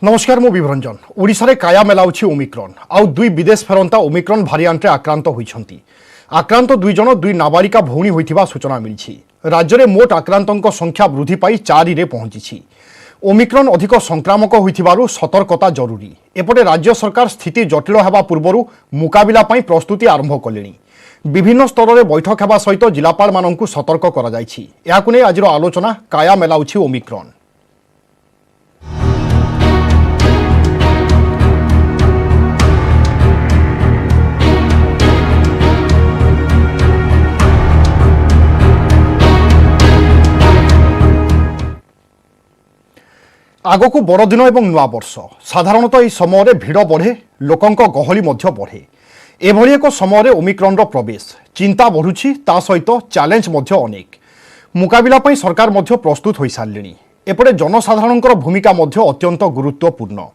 नमस्कार मु विभरंजन ओडिशा रे काया मेलाउछि ओमिक्रॉन आउ दुई विदेश फेरंता ओमिक्रॉन भारिएंट रे आक्रांत होइछंती। आक्रांत दुई जन दुई नाबालिका भौणी होइथिबा सूचना मिलिछि। राज्य रे मोट आक्रांतक संख्या वृद्धि पाई 4 रे पहुंचिछि। ओमिक्रॉन अधिक संक्रामक होइथिबारु सतर्कता जरूरी। एपटे राज्य सरकार स्थिति जटिल हेबा पूर्वरु मुकाबिला पाई प्रस्तुति आरंभ कलेनी। विभिन्न स्तर रे बैठक हेबा सहित जिलापाल माननकु सतर्क करा जायछि। याकु नै आजिर आलोचना काया मेलाउछि ओमिक्रॉन। आगकू बड़दिन और नुआ वर्ष साधारणतः यह समय भिड़ बढ़े लोकंक गहली मध्य बढ़े। एभली एक समय ओमिक्रॉन प्रवेश चिंता बढ़ुछि ता सहित चैलेंज मध्य अनेक मुकाबिला पई सरकार मध्य प्रस्तुत हो सारे। एपटे जनसाधारणकर भूमिका मध्य अत्यंत गुरुत्वपूर्ण।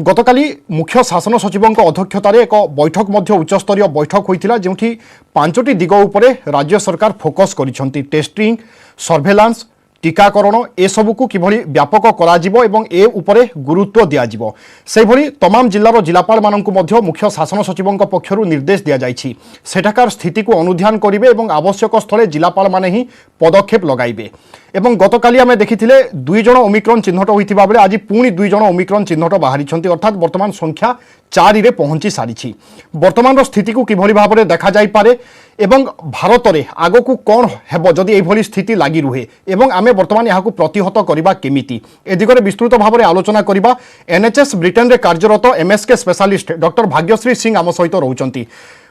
गतकाली मुख्य शासन सचिवों अध्यक्षतार एक बैठक मध्य उच्चस्तरीय बैठक होइतिला जेउठी 5टी दिग उपरे राज्य सरकार फोकस करिसंती। टेस्टिंग सर्वेलांस टीकाकरण ए सबुकू किभली व्यापक कराजिबो एवं ए उपरे गुरुत्व दियाजिबो सेभली तमाम जिल्लार जिलापाल माननकु मध्य मुख्य शासन सचिवों पक्षरु निर्देश दिया जाइछि। सेठाकार स्थिति को अनुध्यान करिवे एवं आवश्यक स्थले जिलापाल माने ही पदक्षेप लगाइबे। एवं गतकाली आमे देखिथिले 2 जण ओमिक्रॉन चिन्हट होइथिबा बेले आज पुणी 2 जण ओमिक्रॉन चिन्हट बाहरिछंती अर्थात वर्तमान संख्या 4 रे पहुंची सारिछि। वर्तमान स्थिति को किभली भाबरे देखा जाई पारे एवं भारत रे आगकू कोन हेबो जदि एभली स्थिति लागि रुहे एवं आमे वर्तमान याकू प्रतिहत करिबा केमिति ए दिगरे विस्तृत भाबरे आलोचना करिबा। एनएचएस ब्रिटेन रे कार्यरत MSK specialist doctor Bhagyashree Singh आम सहित रहउचंती।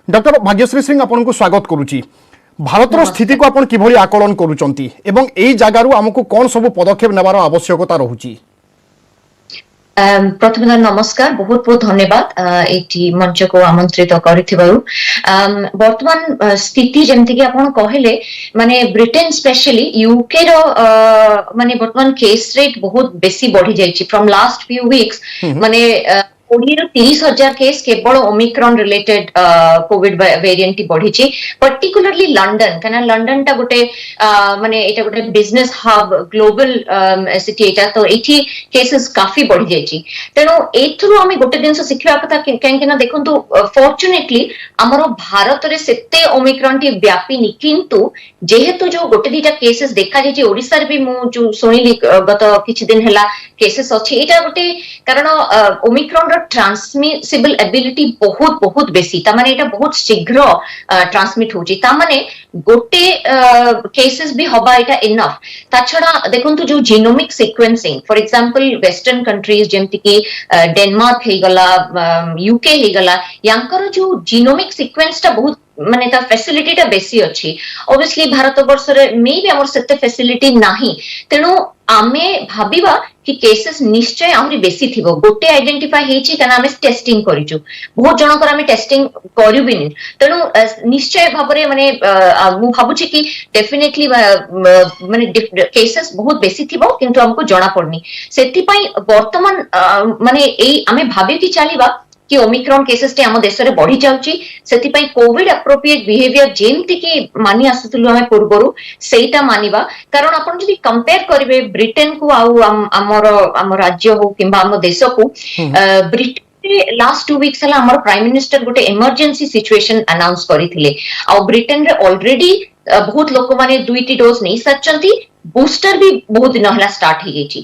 डॉक्टर भाग्यश्री सिंह आपनकू स्वागत करूची। भारतर स्थिति को आपण किभली आकलन करूचंती एवं एई जागारु हमकू कोन सब पदक्षेप नेबार आवश्यकता रहुची? प्रथम नमस्कार, बहुत बहुत धन्यवाद एटी मंच को आमंत्रित करिथिबारु। वर्तमान स्थिति जेमति कि आपण कहले माने ब्रिटेन स्पेशली यूके रो माने वर्तमान केस रेट बहुत बेसी बढ़ी जायछि फ्रॉम लास्ट फ्यू वीक्स। माने 20,000 केस केवल ओमिक्रॉन रिलेटेड कोविड वेरिएंट बढ़ी पर्टिकुलरली लंडन कना लंडन टा गोटे माने एटा गोटे बिजनेस हब ग्लोबल सिटी एटा तो एठी केसेस काफी बढ़ी जायछि। तेनो एथुरु हमें गोटे दिन से सिखिबा कथा काहे ना देखंतु फॉर्चुनेटली हमरो भारत रे सेते ओमिक्रॉन टी व्यापिनी किंतु जेहेतु जो गोटे दीटा केसेस देखा जायछि ओडिसा रे भी मु जो सुनिली गत किछि दिन हैला केसेस अछि एटा गोटे कारण ओमिक्रॉन ट्रांसमिसिबल एबिलिटी बहुत बहुत बेसी ता माने एटा बहुत शीघ्र ट्रांसमिट होची ता माने गोटे केसेस भी हबा एटा इनफ। ता छडा देखंतु जो genomic sequencing for example western countries जेमति कि डेनमार्क हे गला यूके हे गला यांकर जो जीनोमिक सीक्वेंस ता बहुत माने ता फैसिलिटी ता बेसी अछि। ऑब्वियसली भारत वर्ष रे मे भी हमर सेते फैसिलिटी नाही तेनु आमे भाबिबा कि केसेस निश्चय आमरी बेसी थिबो। गोटे आइडेंटिफाई हेछि कना आमे टेस्टिंग करिछु बहुत जनकर आमे टेस्टिंग करिबिनी तेनु निश्चय भाबरे माने मु भाबुछि कि डेफिनेटली माने केसेस बहुत बेसी थिबो किंतु हमको जणा पड़नी सेति पई वर्तमान माने एई आमे भाबि कि चलीबा कि ओमिक्रॉन केसेस टे हम देश रे बढ़ी जाउची सेति पई कोविड एप्रोप्रिएट बिहेवियर जेमति कि मानि आसुतलु हमें पूर्वरु सेटा मानिबा। कारण आपण जदि कंपेयर करिवे ब्रिटेन को आउ हमर राज्य हो किंबा हम देश को ब्रिटेन लास्ट 2 वीक्स हला हमर प्राइम मिनिस्टर गोटे इमरजेंसी सिचुएशन अनाउंस करिथिले आ ब्रिटेन रे ऑलरेडी बहुत लोक माने 2टी डोज नहीं सचंती बूस्टर भी बहुत दिन हला स्टार्ट ही गई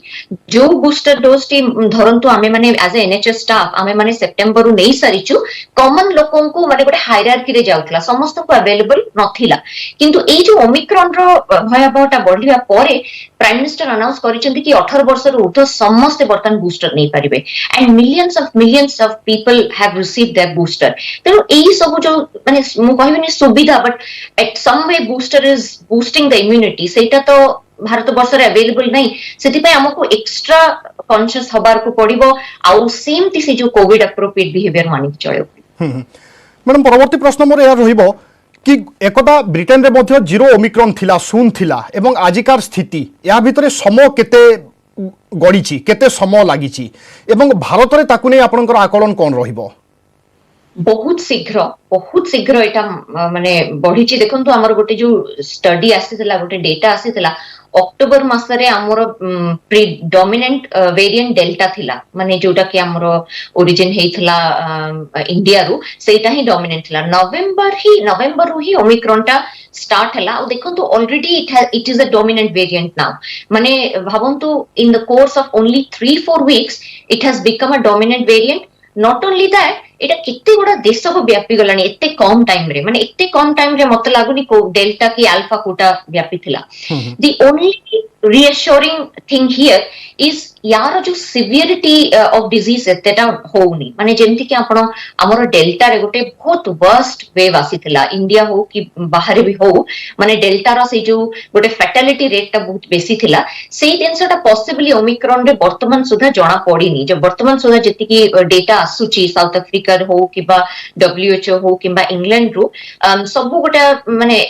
जो बूस्टर डोज टी धरंतु आमे माने एज ए एनएचएस स्टाफ आमे माने सेप्टेम्बर रु नहीं सारिचु कॉमन लोकन को माने गोटे हायरार्की रे जाउतला समस्त को अवेलेबल नथिला किंतु ए जो ओमिक्रॉन रो भयावहता बढ़िया परे प्राइम मिनिस्टर अनाउंस करिसेंती कि 18 वर्ष रो ऊर्ध्व समस्त बर्तन बूस्टर नहीं पारिबे and millions of people have received their booster. तेनु एई सब जो माने मु कहबिनी सुविधा but at some way booster is boosting the immunity सेटा तो भारत वर्ष रे अवेलेबल नहीं सेति पय हमको एक्स्ट्रा कॉन्शियस हबार को पड़िबो आउ सेम ती से जो कोविड एप्रोप्रिएट बिहेवियर मानि चलो। मैडम परवर्ती प्रश्न मोर या रहिबो कि एकटा ब्रिटेन रे मध्य जीरो ओमिक्रॉन थिला शून्य थिला एवं आजिकार स्थिति या भितरे समय केते गड़ीची केते समय लागिची एवं भारत रे ताकु नै आपनकर आकलन कोन रहिबो? बहुत शीघ्र एटा माने बढ़ी देखंतु हमर गोटे जो स्टडी आसीतला गोटे डेटा आसीतला अक्टोबर मासरे हमर प्रीडोमिनेंट वेरिएंट डेल्टा थिला माने जोटा कि हमर ओरिजिन हेइथला इंडिया रु सेटा ही डोमिनेंट थिला नवंबर रु ही ओमिक्रॉन टा स्टार्ट हला और देखंतु already it is a dominant variant now माने भाबंतु in the course of only 3-4 weeks it has become a dominant variant not only that एटा कित्ते गुडा देश को व्यापी गलानी एते कम टाइम रे माने एते कम टाइम रे मत लागुनी को डेल्टा की अल्फा कोटा व्यापी थिला the only reassuring thing here is यार जो सिवियरिटी ऑफ डिजीज एतेटा होउनी माने जेमति कि आपण हमर डेल्टा रे गोटे बहुत वर्स्ट वेव आसीथिला इंडिया हो कि बाहर भी हो माने डेल्टा रो से जो गोटे फैटालिटी रेट ता बहुत बेसी थिला सेही दिनसटा पॉसिबली ओमिक्रॉन रे वर्तमान सुधा जणा पड़ीनी जो वर्तमान सुधा जति कि डेटा आसुची साउथ अफ्रीका हो किबा WHO हो किबा इंग्लैंड रो सब गोटे माने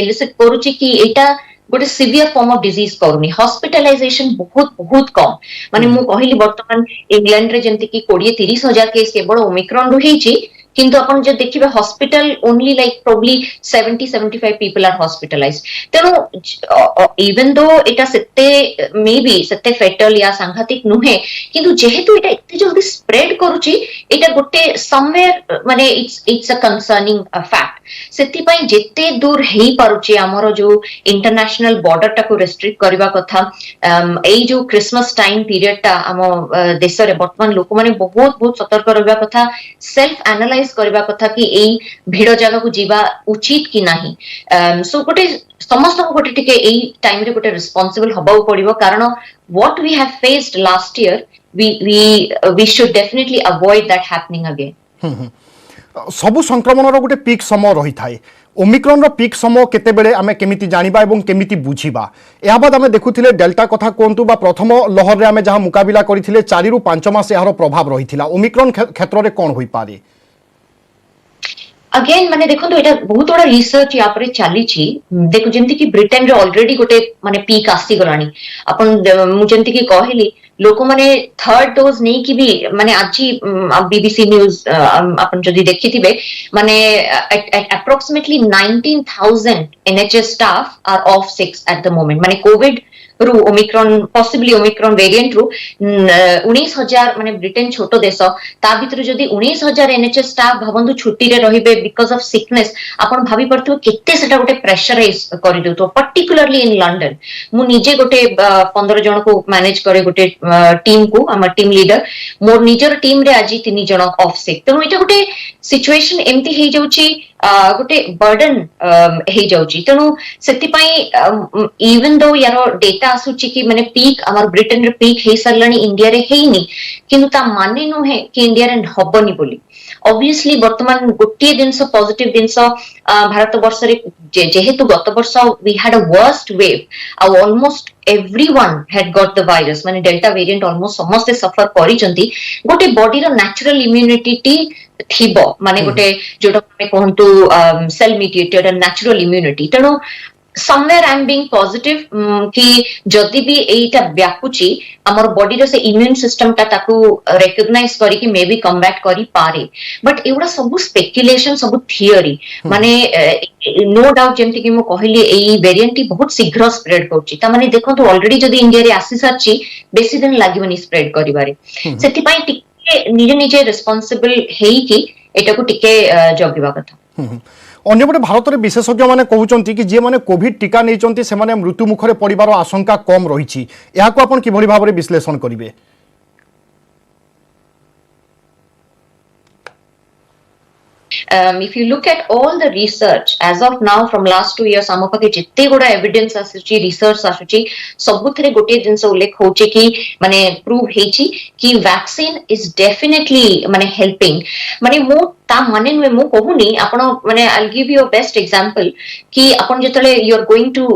एलिसिट करूची कि एटा गोटे सिवियर फॉर्म ऑफ डिजीज करूनी हॉस्पिटलाइजेशन बहुत कम माने मु कहली वर्तमान इंग्लैंड रे जेंति कि 20-30 हजार केस केवल ओमिक्रॉन रो हेची किंतु अपन जो देखिबे hospital only like probably 70-75 people are hospitalised तेनो इवन दो एटा सेते मे बी सेते फेटल या सांघातिक नुहे किंतु जेहेतु एटा इते जल्दी स्प्रेड करूची एटा गोटे समवेयर माने इट्स अ कंसर्निंग फैक्ट सेति पई जेते दूर हेई पारुची हमरो जो इंटरनेशनल बॉर्डर टा को रेस्ट्रिक्ट करबा कथा एई जो क्रिसमस टाइम पीरियड टा हम देश रे वर्तमान लोक माने बहुत सतर्क रहबा कथा सेल्फ एनालाइज करबा कथा कि एई भीड़ जगह को जीवा उचित कि नाही सो गोटे समस्त को गोटे टिके एई टाइम रे गोटे रिस्पांसिबल हबाउ पड़िबो कारण what we have faced last year we should definitely avoid that happening again सबु संक्रमण गोटे पीक समय रही थाए ओमिक्रॉन रो पीक समय केते बेले आमे केमिति जानिबा एवं केमिति बुझिबा या बाद आमे देखुथिले डेल्टा कथा कोंतु बा प्रथम लहर रे आमे जहा मुकाबिला करिथिले 4 रु 5 मास यार प्रभाव रहिथिला ओमिक्रॉन क्षेत्र रे कोन होई पारे अगेन माने देखो तो एटा बहुत बड़ा रिसर्च या पर चली छी देखो जेंति कि ब्रिटेन रे ऑलरेडी गोटे माने पीक आसी गलानी अपन मु जेंति कि कहली लोक माने थर्ड डोज नहीं कि भी माने आजी बीबीसी न्यूज अपन जदी देखिथिबे माने approximately 19,000 NHS staff are off sick at the moment माने कोविड रु ओमिक्रॉन पॉसिबली ओमिक्रॉन वेरिएंट रु 19,000 माने ब्रिटेन छोटो देश ता भीतर जदी 19,000 NHS स्टाफ भाबंदु छुट्टी रे रहिबे बिकॉज ऑफ सिकनेस आपण भाबी पड़थो केते सेटा गोटे प्रेशराइज करि देतो पर्टिकुलरली इन लंडन मु निजे गोटे 15 जन को मैनेज करे गोटे टीम को हमर टीम लीडर मोर निजर टीम रे आजी 3 जन ऑफ सिक तनो एटा गोटे सिचुएशन एम्ति हे जाउची गोटे बर्डन हे जाउची तनो सेति पई इवन दो यारो डेटा आसुची कि माने पीक हमर ब्रिटेन रे पीक हे सरलनी इंडिया रे हेइनी किंतु ता माने नो है कि इंडिया रे हबनी बोली ऑब्वियसली वर्तमान गोटे दिन पॉजिटिव दिन भारत वर्ष रे जेहेतु गत वर्ष we had a worst wave almost everyone had got the virus माने डेल्टा वेरिएंट ऑलमोस्ट समस्त सफर करिसंती गोटे बॉडी रो नेचुरल इम्यूनिटी थिबो माने गोटे जोटा माने कहंतु सेल मीडिएटेड नेचुरल इम्यूनिटी तनो somewhere I am being positive कि जदि भी एटा व्यापुची हमर बॉडी रो से इम्यून सिस्टम ता ताकू रिकॉग्नाइज करी कि मे बी कम बैक करी पारे बट एवडा सब स्पेकुलेशन सब थियरी माने नो डाउट जेमति कि मो कहली एई वेरिएंट बहुत शीघ्र स्प्रेड करची ता माने देखो तो ऑलरेडी जदि इंडिया रे आसी साची बेसी दिन लागिबनी स्प्रेड करिबारे सेति पई टिके निजे निजे रिस्पांसिबल हेई कि एटा को टिके जगिबा कथा अन्यपटे भारत में विशेषज्ञ मैंने कहते कि जी मैंने कोविड टीका नहीं से मृत्यु मुखर पड़ार आशंका कम रही आपन किभली भाव में विश्लेषण करेंगे if you look at all the research as of now from last 2 years हम पाके जिते गुडा एविडेंस आसुची रिसर्च आसुची सबुथरे गोटे जिंस उल्लेख होचे कि माने प्रूव हेची कि वैक्सीन इज डेफिनेटली माने हेल्पिंग माने मो ता माने मु कहूनी आपण माने I will give you a best example कि आपण जतले you are going to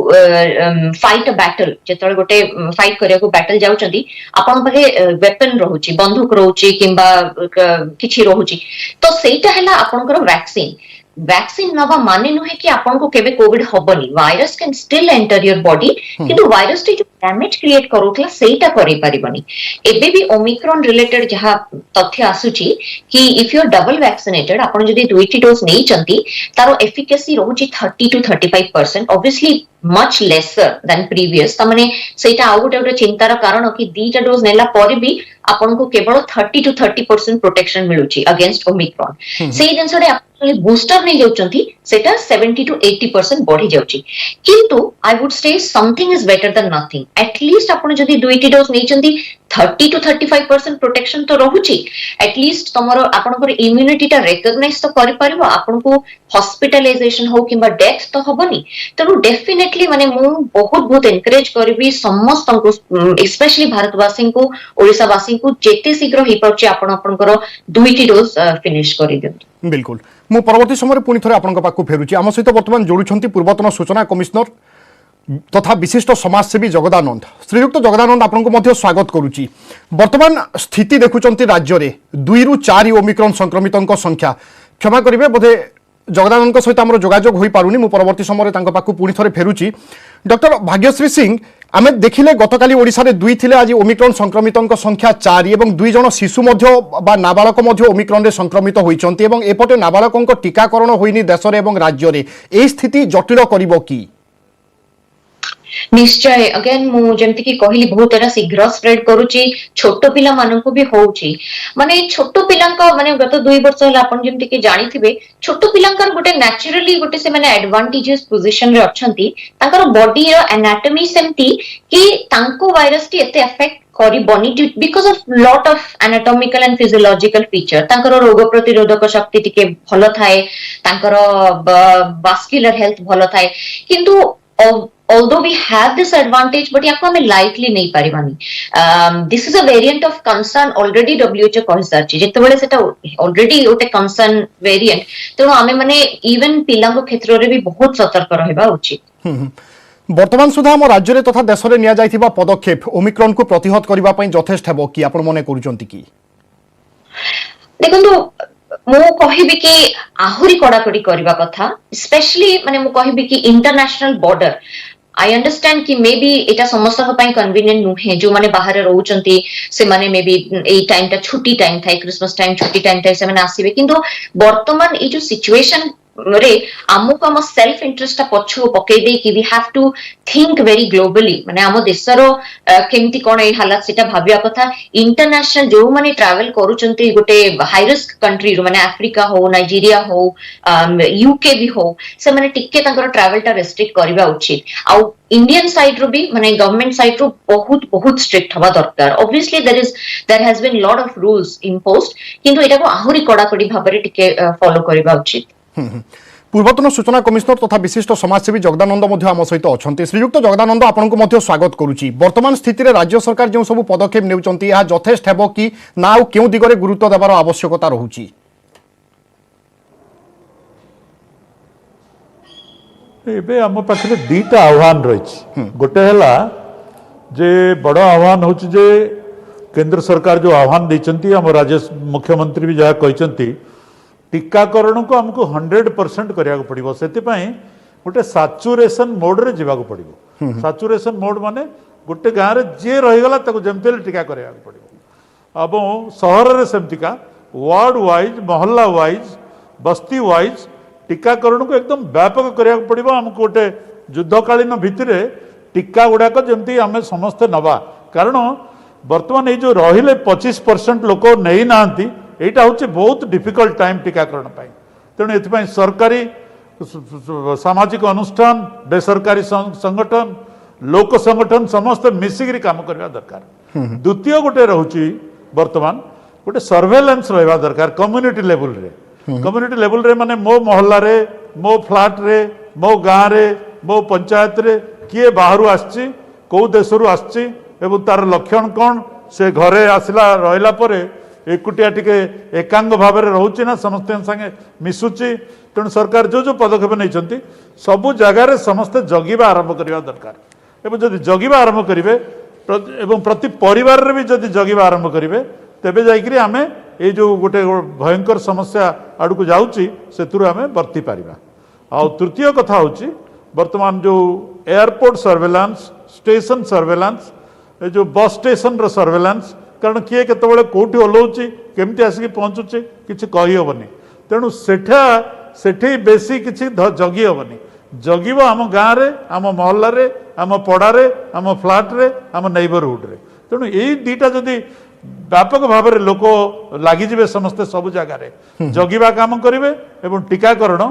fight a battle जतले गोटे फाइट करिया को बैटल जाउचंदी आपण पाके वेपन रहूची बंदूक रहूची किंबा किछि रहूची तो सेटा हैला आपनकर वैक्सीन नवा माने नुहे कि आपन को केबे कोविड हबनी virus can still enter your body किंतु वायरस टी जो डैमेज क्रिएट करूथला सेटा करि परिबनी एबे भी ओमिक्रॉन रिलेटेड जहा तथ्य आसुची कि if you are double vaccinated आपण जदी दुईटी डोज नै चंती तारो एफिकेसी रहउची 30 to 35%, obviously much lesser than previous तमने सेटा आउ गोटे चिंतार कारण कि दीटा डोज नेला पर भी आपन को केवल 30 to 30% प्रोटेक्शन मिलुची अगेंस्ट ओमिक्रॉन सेही जिंसडे बूस्टर नहीं जाउचंती सेटा 70 to 80% बढ़ी जाउची किंतु I would say something is better than nothing at least आपण जदी दुईटी डोज नै चंती 30 to 35% प्रोटेक्शन तो रहउची एटलीस्ट तमरो आपनकर इम्यूनिटी ता रिकॉग्नाइज तो करि परिबो आपन को हॉस्पिटलाइजेशन हो किबा डेथ तो होबनी तनु डेफिनेटली माने मु बहुत एनकरेज करबी समस्त को स्पेशली भारतवासी को ओडिसावासी को जेते शीघ्र ही पाउची आपण आपनकर दुईटी डोज फिनिश करि दियंतु। बिल्कुल मु परवर्ती समय पुणी थे आपन पाखु फेरुची आम सहित बर्तमान जोड़ुछंती पूर्वतन सूचना कमिश्नर तथा विशिष्ट समाजसेवी जगदानंद श्रीयुक्त जगदानंद आपको मध्य स्वागत करुच्ची। बर्तमान स्थिति देखुंत राज्य में 2 ରୁ 4 ओमिक्रॉन संक्रमितों संख्या क्षमा करेंगे बोधे जगदानंद सहित आम जोगाजोग हो पारुनी मु परवर्ती समय पाखु पुणी थे फेरुची। डॉक्टर भाग्यश्री सिंह आमे देखिले गतकाली ओडिशा रे 2 थिले आज ओमिक्रॉन संक्रमितों संख्या 4 एवं 2 जन शिशु मध्य बा नाबालक मध्य ओमिक्रॉन रे संक्रमित होइचंती एवं एपटे नाबालकों टीकाकरण होइनी देश रे एवं राज्य रे ए स्थिति जटिल करिवो की निश्चय अगेन मु जेमति की कहली बहुत एरा शीघ्र स्प्रेड करूची छोट पिला माननको भी होउची माने छोट पिलांका माने गत 2 वर्ष होला आपण जेमति की जानिथिबे छोट पिलांकर गोटे नेचुरली गोटे से माने एडवांटेजेस पोजीशन रे अछंती तांकर बॉडी रो एनाटॉमी सेमति कि तांको वायरस टी एते अफेक्ट करी बनी because of lot of anatomical and physiological feature तांकर रोग प्रतिरोधक शक्ति टिके भलो थाए तांकर वास्कुलर हेल्थ भलो थाए किंतु although we have this advantage but याको हमें lightly नहीं परिवानी this is a variant of concern already WHO कहि सारची जेते बेले सेटा already ओटे concern variant तो हमें माने even पिलांको क्षेत्र रे भी बहुत सतर्क रहबा उचित। वर्तमान सुधा हम राज्य रे तथा देश रे निया जायथिबा पदक्षेप ओमिक्रॉन को प्रतिहत करबा पई यथेष्ट हेबो कि आपण मने करूचंती की देखंतु मु कहिबि कि आहुरी कड़ाकड़ी करबा कथा स्पेशली माने मु कहिबि कि इंटरनेशनल बॉर्डर आई अंडरस्टैंड कि मे बी एटा समस्त पई कन्वीनियंट नुहे जो माने बाहर रहउचंती से माने मे बी एई टाइम ता छुट्टी टाइम थाए क्रिसमस टाइम छुट्टी टाइम थाए से माने आसीबे किंतु वर्तमान ए जो सिचुएशन रे आमुक हम सेल्फ इंटरेस्ट पछु पकई दे कि we have to think very globally माने हम देशरो केमती कोन ए हालत सेटा भाबिया कथा इंटरनेशनल जो माने ट्रैवल करूचंती गोटे हाई रिस्क कंट्री रो माने अफ्रीका हो नाइजीरिया हो यूके भी हो से माने टिके तांकर ट्रैवल ता रेस्ट्रिक्ट करबा उचित आ इंडियन साइड रो भी माने गवर्नमेंट साइड रो बहुत स्ट्रिक्ट हवा दरकार obviously there has been lot of rules imposed किंतु एटा को आहुरी कड़ाकड़ी भाबरे टिके फॉलो करबा उचित। पूर्वतन सूचना कमिश्नर तथा विशिष्ट समाजसेवी जगदानंद आम सहित अच्छा श्रीयुक्त जगदानंद आपको स्वागत करुच्ची। वर्तमान स्थिति रे राज्य सरकार जो सब पदक्षेप नेउचंती या यथेष्ट हेबो कि ना आउ केउ दिगरे गुरुत्व देबार आवश्यकता रहुची एबे आम पाखरे दीटा आह्वान रही गोटे हला जे बड़ आह्वान होची जे केंद्र सरकार जो आह्वान देचंती हम राज्य मुख्यमंत्री भी जहाँ कहचंती टीकाकरण को हमको 100% करिया पड़ो से गोटे साचुरेशन मोड रे जीवा पड़ो साचुरेशन मोड माने गोटे गाँव में जी रहीगला जमती टीका करिया पड़ो अब सहर रे सेमतिका वार्ड वाइज मोहल्ला वाइज बस्ती वाइज टीकाकरण को एकदम व्यापक करिया पड़ो हमको गोटे युद्धकालीन भितर टीका गुड़ाक जमती आम समस्ते नवा कारण बर्तमान ये जो रहिले 25% लोक नहीं नांती एटा होचे बहुत डिफिकल्ट टाइम टीकाकरण पाई तेणु एथि सरकारी सामाजिक अनुष्ठान बेसरकारी संगठन लोक संगठन समस्त मिसिक काम करवा दरकार। द्वितीय गोटे रोचे बर्तमान गोटे सर्वेलेंस रहा दरकार कम्युनिटी लेवल रे माने मो मोहल्ला रे मो फ्लैट रे मो गाँव रे मो पंचायत रे किए बाहर आसची कौ देशरू आसची एवं तार लक्षण कौन से घरे आसला रहिला परे एकुटिया टिके एकांग भाव में रोचे ना समस्त संगे मिसुची तेणु सरकार जो जो पदक्षेप नहीं सबू जगार समस्ते जगिबा आरंभ करने दरकार एवं जदि जगिबा आरंभ करेंगे एवं प्रति परिवार रे भी जदि जगिबा आरंभ करेंगे तेबे जाइकरी आमे ये जो गोटे भयंकर समस्या आड़क जाऊँगी से आमे बर्ती पारिबा। आ तृतीय कथा होची वर्तमान जो एयरपोर्ट सर्वेलांस स्टेशन सर्वेलांस ए जो बस स्टेशन रो सर्वेलांस कारण किए केतबेले कोठी ओलोची केमती आसिक पहुंचुचे किछि कहि होबनी तेणु सेठी बेसी किछि जगी होबनी जगिब आम गाँव रे आम महल्ला रे आम पड़ा रे आम फ्लाट रे आम नेबरहुड रे तेणु यही दीटा जदि व्यापक भाव में लोक लगिजे समस्ते सब जगह जगिबा काम करेंगे एवं टीकाकरण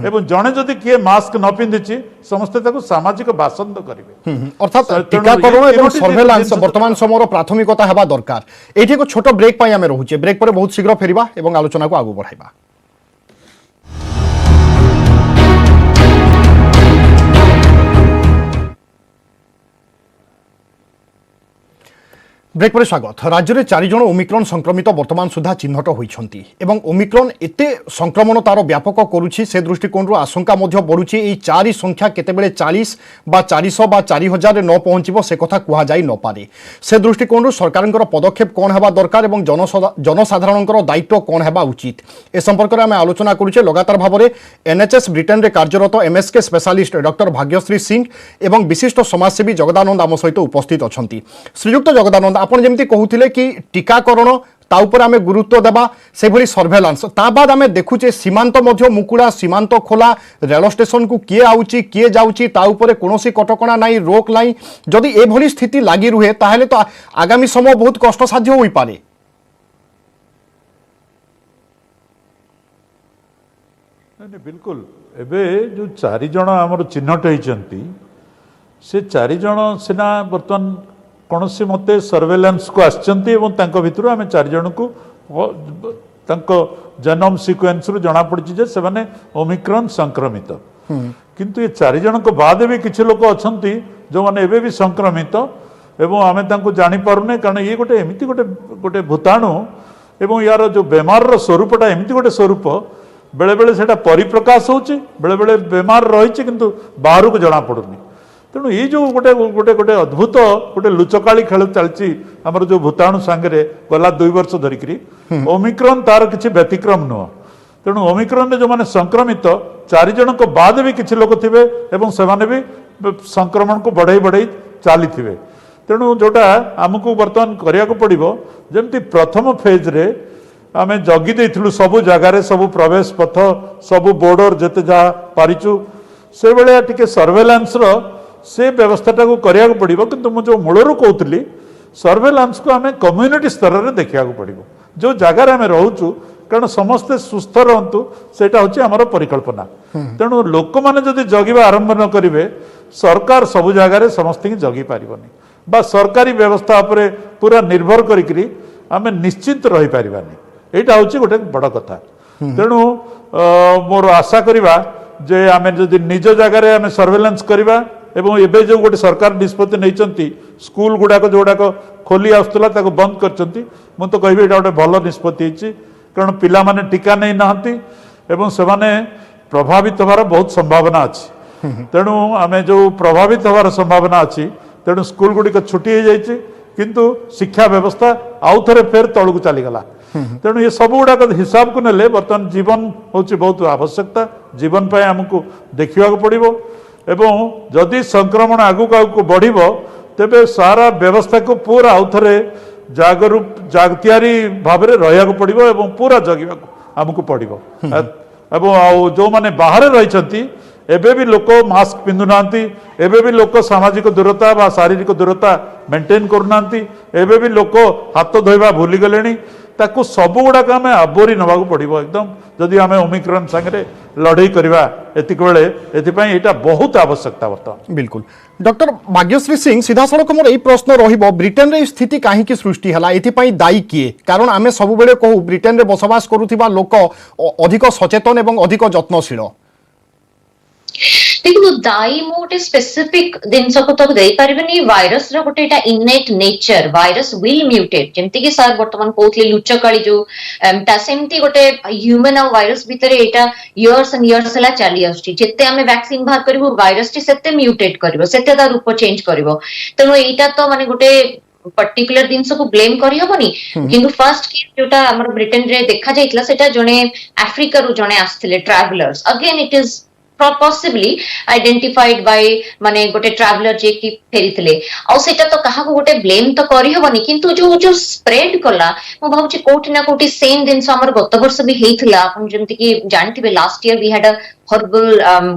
एवं जड़े जदि किए मास्क न पिंधि समस्ते सामाजिक बासंद करेंगे अर्थात टीकाकरण एवं सर्वेलांस वर्तमान समय प्राथमिकता हेबा दरकार। एठी एक छोट ब्रेक पाई आमे रहुचे ब्रेक पर बहुत शीघ्र फेरिबा एवं आलोचना को आगु बढ़ाइबा। ब्रेक पर स्वागत। राज्य में 4 जन ओमिक्रॉन संक्रमित वर्तमान सुधा चिन्हट होइछंती एवं ओमिक्रॉन एते संक्रमण तार व्यापक करुछि से दृष्टिकोण आशंका मध्य बढ़ुछि। एई 4 संख्या केतेबेले 40 बा 400 बा 4000 रे न पहुंचिबो से कथा कुहा जाई न पारे। से दृष्टिकोण सरकारंकर पदक्षेप कोन हेबा दरकार एवं जनसाधारणंकर दायित्व कोन हेबा उचित ए संपर्क में आमे आलोचना करुछे। लगातार भाव में एनएचएस ब्रिटेन रे कार्यरत MSK specialist doctor Bhagyashree Singh एवं विशिष्ट समाजसेवी जगदानंद आम सहित उपस्थित अछंती। श्रीयुक्त जगदानंद आपण जेमती कहूथिले कि टीकाकरण ता उपर आमे गुरुत्व देबा से भली सर्वेलांस ता बाद आमे देखुचे सीमांत मध्य मुकुड़ा सीमांत खोला रेल स्टेशन को किए आउची किए जाउची ता उपरे कोनोसी कटकणा नाही रोक नाही जदि ए भली स्थिति लागि रुहे ताहेले तो आगामी समय बहुत कष्टसाध्य होई पारे। बिल्कुल एबे जो 4 जन आमर चिन्हट होइचंती से 4 जन सिना बर्तमान कौन सी मते सर्वेलांस को आसचंती एवं तांको भितरु आमे 4 जन को तांको जनोम सीक्वेंस रु जना पड़छि जे से माने ओमिक्रॉन संक्रमित किंतु ये 4 जन को बाद भी किछि लोक अछंती जो माने एबे भी संक्रमित एवं आमे तांको जानि पारुने कारण ये गोटे एमिति गोटे भूताणु एवं यार जो बेमार रो स्वरूपटा एमिति गोटे स्वरूप बेले बेले सेटा परिप्रकाश होछि बेले बेले बेमार रहिछि किंतु बाहर को जना पड़ुनी। तेणु ये जो गोटे गोटे गोटे अद्भुत गोटे लुचकाली खेल चलती आमर जो भूताणु सांगे गला 2 वर्ष धरिकी ओमिक्रॉन तार किसी व्यतिक्रम नुह। तेणु ओमिक्रॉन जो मैंने संक्रमित 4 जन को बाद भी किसी लोक थे से भी संक्रमण को बढ़ई बढ़ई चली थे। तेणु जोटा आमको बर्तमान करने को पड़ो जमती प्रथम फेज रे आम जगी देलु सबु जगार सबु प्रवेश पथ सबु बोर्डर जिते जहाँ पारिचु से भाया टी सर्वेलांस से व्यवस्थाटा को करने को पड़ो कि मुझे मूलर कहती सर्वेलांस को आम कम्युनिटी स्तर में देखा पड़ो जो जगार आम रोचु कारण समस्ते सुस्थ रहतु से हूँ परिकल्पना। तेणु लोक मैंने जदि जगिबा आरंभ न करेंगे सरकार सबु जगार समस्त जगी पारनी बा सरकारी व्यवस्था उपरे पूरा निर्भर करी आम निश्चिंत रही पारबानी यहाँ हूँ गोटे बड़ कथा। तेणु मोर आशा करवा जे आम जदि निज जगार आम सर्वेलांस करवा एवं एबे जो गोटे सरकार निष्पत्ति नहीं स्कूल गुड़ाक जोड़ाक खोली आसला बंद कर तो कहबी यहाँ गोटे भल निष्पत्ति कारण पिला माने टीका नहीं नाहंती एवं से माने प्रभावित होवार बहुत संभावना अच्छी। तेणु आम जो प्रभावित होवार संभावना अच्छी तेणु स्कूल गुड़िक छुट्टी हो जाइए किंतु शिक्षा व्यवस्था आउ थे फेर तलू चलीगला। तेणु ये सब गुड़ाक हिसाब को नेले बर्तमान जीवन हूँ बहुत आवश्यकता जीवन पर आमको देखा पड़ो एवं जदि संक्रमण आगुक आगुक बढ़िबो तेबे सारा व्यवस्था को पूरा आउ थे जागतियारी भाव में रहा पड़ो एवं पूरा जगिबा आमको पड़ो एवं जो माने बाहर रही एबे भी लोक मास्क पिंधु नांती एबे भी लोक सामाजिक दूरता बा शारीरिक दूरता मेंटेन करूना एबे भी लोक हाथ धोइबा भूली गलेनी ताकू सब गुड़ाक आम आबोरी नवा पड़ो एकदम जदि आम ओमिक्रॉन सांगे लड़ई करवा एतिक बेले एथिपाई एटा बहुत आवश्यकता बर्तमान। बिल्कुल डॉक्टर भाग्यश्री सिंह सीधा सड़क मोर यही प्रश्न रहिबो ब्रिटेन रे स्थिति काहीकि सृष्टि हला एथिपाई दायी किए कारण आम सब बेले कहू ब्रिटेन रे बसवास करुथिबा लोक अधिक सचेतन एवं अधिक यत्नशील देखो दाई मु गोटे स्पेसिफिक जिनस को तो दे पारिबेनी वायरस रो गोटे एटा innate nature virus will mutate जेमति कि सर वर्तमान कहउथले लुचकाली जो ता सेमति गोटे ह्यूमन और वायरस भितरे एटा इयर्स एंड इयर्स हला चली आछी जेते हमें वैक्सीन बाहर करबो वायरस टी सेते म्यूटेट करबो सेते ता रूप चेंज करबो तेनो एटा तो माने गोटे पर्टिकुलर जिनस को ब्लेम करी हबनी किंतु फर्स्ट केस जोटा हमर ब्रिटेन रे देखा जाइतला सेटा जने अफ्रीका रु जने आस्थिले travellers again it is possibly identified by माने गोटे ट्रैवलर जे की फेरिथिले आ सेटा तो कहा को गोटे ब्लेम तो करी हबनी किंतु जो जो स्प्रेड कला मो भाबुची कोठी ना कोठी सेम दिन हमर गत वर्ष भी हेइथिला आपण जेमति कि जानथिबे last year we had a horrible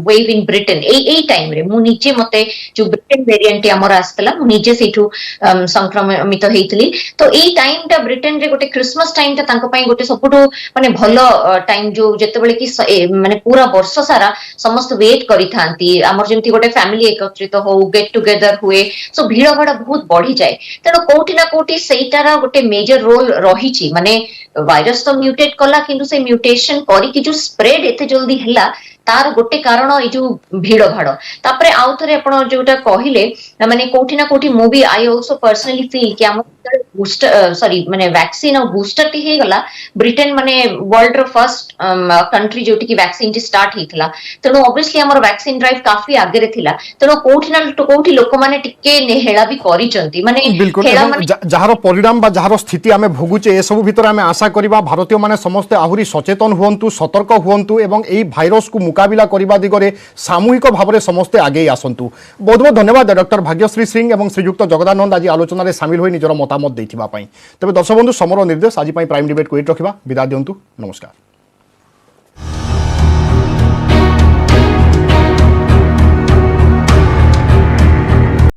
wave in Britain ए टाइम रे मु निजे मते जो ब्रिटेन वेरिएंट हमर आस्तला मु निजे सेठू संक्रमित हेइथिली तो ए टाइम टा ब्रिटेन रे गोटे क्रिसमस टाइम टा तांको पई गोटे सबुटो माने भलो टाइम जो जेतेबेले कि माने पूरा वर्ष सारा समस्त वेट करी थांती हमर जेमति गोटे फैमिली एकत्रित हो गेट टुगेदर हुए सो भीड़ भाड़ बहुत बढ़ी जाए तेणु कोठी ना कोठी सेटार गोटे मेजर रोल रही माने वायरस तो म्यूटेट कला किंतु से म्यूटेशन करी कि जो स्प्रेड एते जल्दी हला तार गोटे कारण ए जो भीड़ भाड़ तापरे आउ थरे आपण जोटा कहिले माने कोठी ना कोठी मु भी आई आल्सो पर्सनली फील कि हम बूस्टर सॉरी माने वैक्सीन और बूस्टर टी हे गला ब्रिटेन माने वर्ल्ड रो फर्स्ट कंट्री जोटी की वैक्सीन टी स्टार्ट हितला तेणु ऑब्वियसली हमर वैक्सीन ड्राइव काफी आगे रे थिला तेणु कोठी ना कोठी लोक माने टिके नेहेला भी करी चंती माने बिल्कुल जहार परिणाम बा जहार स्थिति आमे भोगुचे ए सब भितर आमे आशा करिबा भारतीय माने समस्त आहुरी सचेतन हुवंतु सतर्क हुवंतु एवं एई भाइरस को मुकाबिला करबा दिगरे सामूहिक भावरे समस्ते आगे आसंतु बहुत बहुत धन्यवाद डॉक्टर भाग्यश्री सिंह एवं श्रीयुक्त जगदानंद आज आलोचना रे शामिल होई निजर मतामत देथिबा पई तबे दर्शक बंधु समर निर्देश आज पई प्राइम डिबेट को एट रखिबा विदा दियंतु नमस्कार।